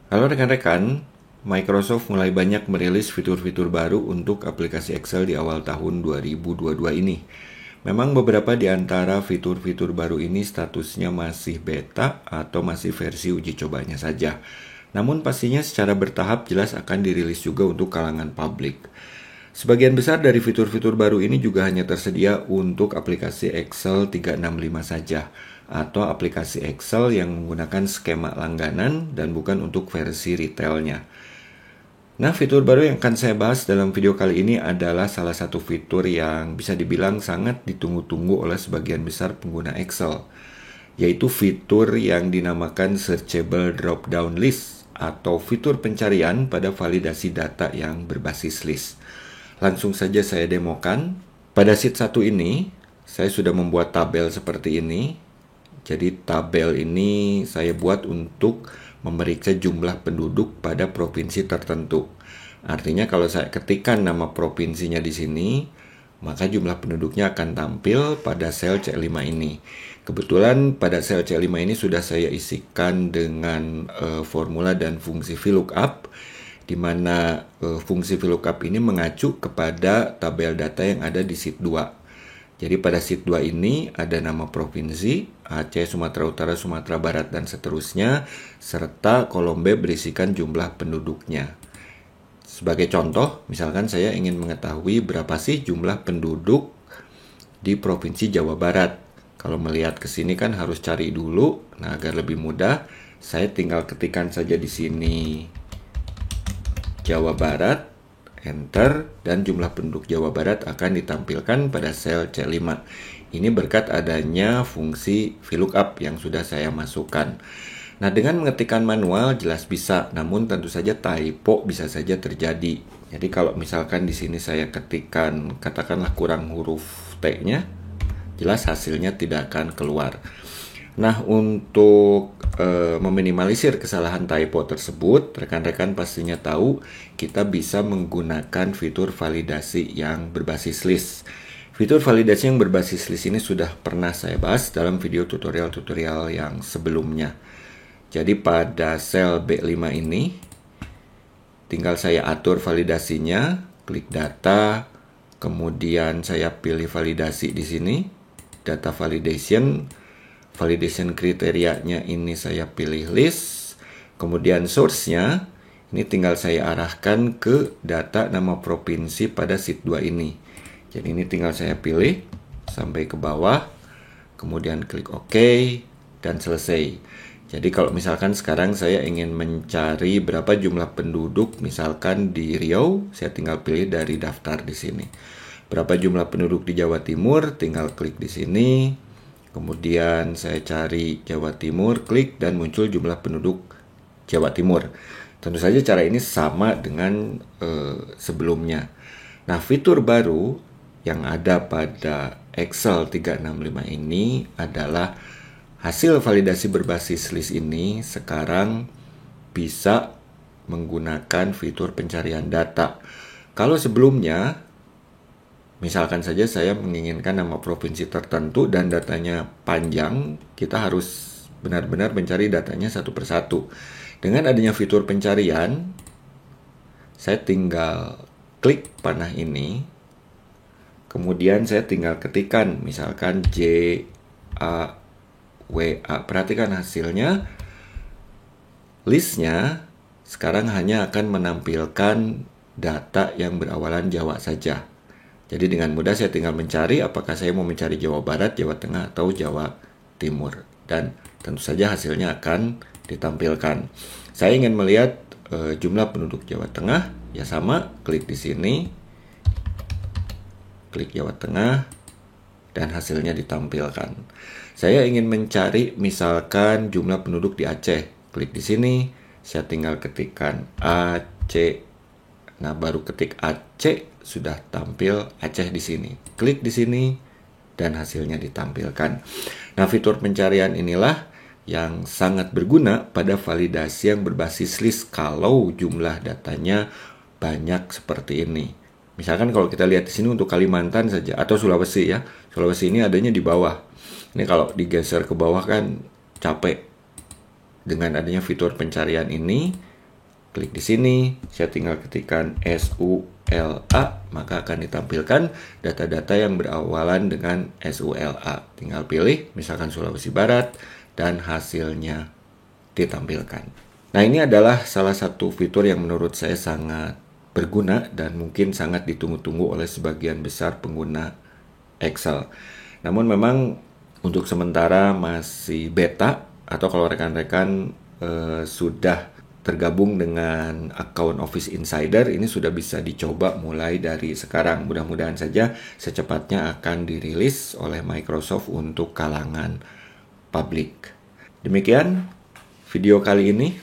Halo rekan-rekan, Microsoft mulai banyak merilis fitur-fitur baru untuk aplikasi Excel di awal tahun 2022 ini. Memang beberapa di antara fitur-fitur baru ini statusnya masih beta atau masih versi uji cobanya saja. Namun pastinya secara bertahap jelas akan dirilis juga untuk kalangan publik. Sebagian besar dari fitur-fitur baru ini juga hanya tersedia untuk aplikasi Excel 365 saja, atau aplikasi Excel yang menggunakan skema langganan dan bukan untuk versi retailnya. Nah, fitur baru yang akan saya bahas dalam video kali ini adalah salah satu fitur yang bisa dibilang sangat ditunggu-tunggu oleh sebagian besar pengguna Excel, yaitu fitur yang dinamakan Searchable Drop-Down List atau fitur pencarian pada validasi data yang berbasis list. Langsung saja saya demokan. Pada sheet 1 ini, saya sudah membuat tabel seperti ini. Jadi tabel ini saya buat untuk memeriksa jumlah penduduk pada provinsi tertentu. Artinya kalau saya ketikkan nama provinsinya di sini, maka jumlah penduduknya akan tampil pada sel C5 ini. Kebetulan pada sel C5 ini sudah saya isikan dengan formula dan fungsi VLOOKUP, di mana fungsi VLOOKUP ini mengacu kepada tabel data yang ada di sheet 2. Jadi pada sheet 2 ini ada nama provinsi, Aceh, Sumatera Utara, Sumatera Barat, dan seterusnya, serta kolom B berisikan jumlah penduduknya. Sebagai contoh, misalkan saya ingin mengetahui berapa sih jumlah penduduk di Provinsi Jawa Barat. Kalau melihat ke sini kan harus cari dulu. Nah, agar lebih mudah, saya tinggal ketikkan saja di sini Jawa Barat, enter, dan jumlah penduduk Jawa Barat akan ditampilkan pada sel C5. Ini berkat adanya fungsi VLOOKUP yang sudah saya masukkan. Nah, dengan mengetikkan manual jelas bisa, namun tentu saja typo bisa saja terjadi. Jadi kalau misalkan di sini saya ketikkan katakanlah kurang huruf T-nya, jelas hasilnya tidak akan keluar. Nah, untuk meminimalisir kesalahan typo tersebut, rekan-rekan pastinya tahu kita bisa menggunakan fitur validasi yang berbasis list. Fitur validasi yang berbasis list ini sudah pernah saya bahas dalam video tutorial-tutorial yang sebelumnya. Jadi pada sel B5 ini, tinggal saya atur validasinya, klik data, kemudian saya pilih validasi di sini, data validation kriterianya ini saya pilih list, kemudian source-nya ini tinggal saya arahkan ke data nama provinsi pada sheet 2 ini. Jadi ini tinggal saya pilih sampai ke bawah, kemudian klik OK dan selesai. Jadi kalau misalkan sekarang saya ingin mencari berapa jumlah penduduk misalkan di Riau, saya tinggal pilih dari daftar di sini. Berapa jumlah penduduk di Jawa Timur, tinggal klik di sini. Kemudian saya cari Jawa Timur, klik dan muncul jumlah penduduk Jawa Timur. Tentu saja cara ini sama dengan sebelumnya. Nah, fitur baru yang ada pada Excel 365 ini adalah hasil validasi berbasis list ini sekarang bisa menggunakan fitur pencarian data. Kalau sebelumnya, misalkan saja saya menginginkan nama provinsi tertentu dan datanya panjang, kita harus benar-benar mencari datanya satu persatu. Dengan adanya fitur pencarian, saya tinggal klik panah ini, kemudian saya tinggal ketikkan misalkan JAWA. Perhatikan hasilnya, listnya sekarang hanya akan menampilkan data yang berawalan Jawa saja. Jadi dengan mudah saya tinggal mencari apakah saya mau mencari Jawa Barat, Jawa Tengah, atau Jawa Timur. Dan tentu saja hasilnya akan ditampilkan. Saya ingin melihat jumlah penduduk Jawa Tengah, ya sama, klik di sini, klik Jawa Tengah, dan hasilnya ditampilkan. Saya ingin mencari misalkan jumlah penduduk di Aceh, klik di sini, saya tinggal ketikkan Aceh. Nah, baru ketik Aceh, sudah tampil Aceh di sini. Klik di sini dan hasilnya ditampilkan. Nah, fitur pencarian inilah yang sangat berguna pada validasi yang berbasis list kalau jumlah datanya banyak seperti ini. Misalkan kalau kita lihat di sini untuk Kalimantan saja atau Sulawesi ya. Sulawesi ini adanya di bawah. Ini kalau digeser ke bawah kan capek. Dengan adanya fitur pencarian ini, klik di sini, saya tinggal ketikkan SULA, maka akan ditampilkan data-data yang berawalan dengan SULA. Tinggal pilih, misalkan Sulawesi Barat, dan hasilnya ditampilkan. Nah, ini adalah salah satu fitur yang menurut saya sangat berguna dan mungkin sangat ditunggu-tunggu oleh sebagian besar pengguna Excel. Namun memang untuk sementara masih beta, atau kalau rekan-rekan sudah tergabung dengan akun Office Insider, ini sudah bisa dicoba mulai dari sekarang. Mudah-mudahan saja secepatnya akan dirilis oleh Microsoft untuk kalangan publik. Demikian video kali ini,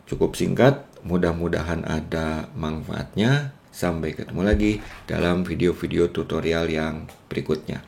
cukup singkat, mudah-mudahan ada manfaatnya. Sampai ketemu lagi dalam video-video tutorial yang berikutnya.